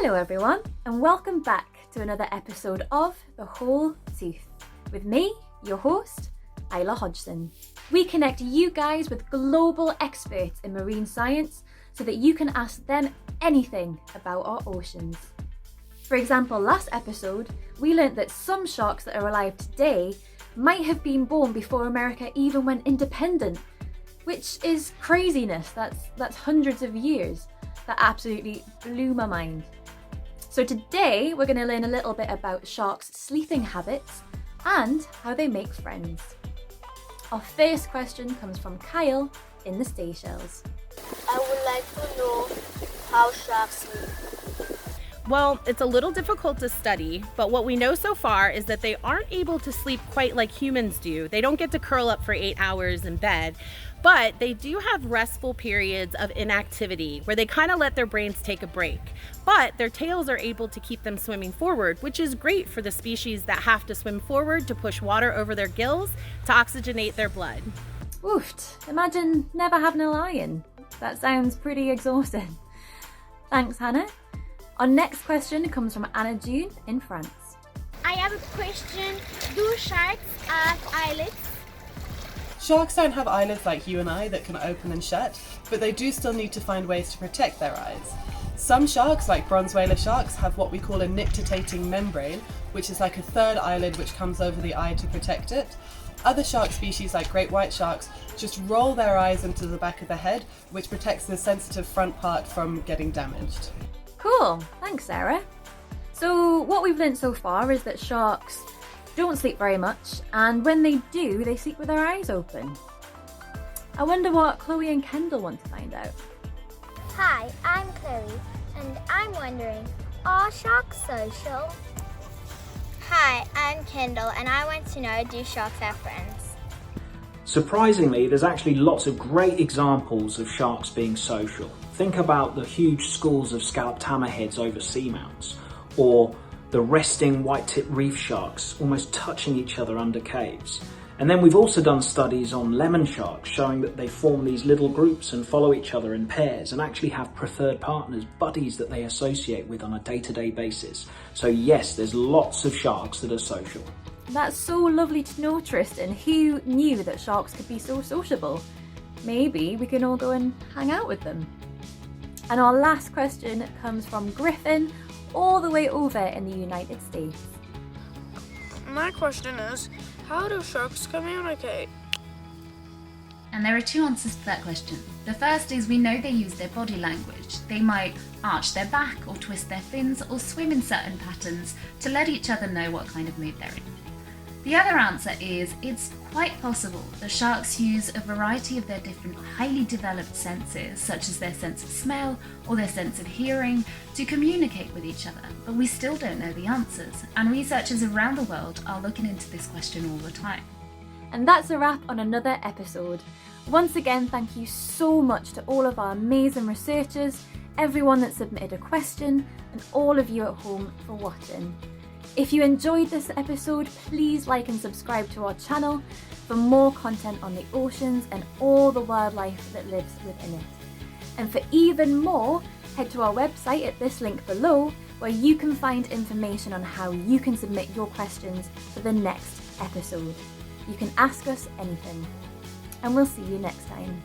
Hello everyone, and welcome back to another episode of The Whole Tooth with me, your host, Isla Hodgson. We connect you guys with global experts in marine science so that you can ask them anything about our oceans. For example, last episode, we learnt that some sharks that are alive today might have been born before America even went independent, which is craziness. That's hundreds of years. That absolutely blew my mind. So today we're going to learn a little bit about sharks' sleeping habits and how they make friends. Our first question comes from Kyle in the Seychelles. I would like to know how sharks sleep. Well, it's a little difficult to study, but what we know so far is that they aren't able to sleep quite like humans do. They don't get to curl up for 8 hours in bed, but they do have restful periods of inactivity where they kind of let their brains take a break. But their tails are able to keep them swimming forward, which is great for the species that have to swim forward to push water over their gills to oxygenate their blood. Oof, imagine never having a lion. That sounds pretty exhausting. Thanks, Hannah. Our next question comes from Anna June in France. I have a question. Do sharks have eyelids? Sharks don't have eyelids like you and I that can open and shut, but they do still need to find ways to protect their eyes. Some sharks, like bronze whaler sharks, have what we call a nictitating membrane, which is like a third eyelid which comes over the eye to protect it. Other shark species, like great white sharks, just roll their eyes into the back of the head, which protects the sensitive front part from getting damaged. Cool, thanks Sarah. So what we've learnt so far is that sharks don't sleep very much, and when they do, they sleep with their eyes open. I wonder what Chloe and Kendall want to find out. Hi, I'm Chloe, and I'm wondering, are sharks social? Hi, I'm Kendall, and I want to know, do sharks have friends? Surprisingly, there's actually lots of great examples of sharks being social. Think about the huge schools of scalloped hammerheads over seamounts, or the resting white-tip reef sharks almost touching each other under caves. And then we've also done studies on lemon sharks showing that they form these little groups and follow each other in pairs and actually have preferred partners, buddies that they associate with on a day-to-day basis. So yes, there's lots of sharks that are social. That's so lovely to know, Tristan. Who knew that sharks could be so sociable? Maybe we can all go and hang out with them. And our last question comes from Griffin, all the way over in the United States. My question is, how do sharks communicate? And there are two answers to that question. The first is we know they use their body language. They might arch their back or twist their fins or swim in certain patterns to let each other know what kind of mood they're in. The other answer is it's quite possible that sharks use a variety of their different highly developed senses, such as their sense of smell or their sense of hearing, to communicate with each other, but we still don't know the answers, and researchers around the world are looking into this question all the time. And that's a wrap on another episode. Once again, thank you so much to all of our amazing researchers, everyone that submitted a question, and all of you at home for watching. If you enjoyed this episode, please like and subscribe to our channel for more content on the oceans and all the wildlife that lives within it. And for even more, head to our website at this link below, where you can find information on how you can submit your questions for the next episode. You can ask us anything. And we'll see you next time.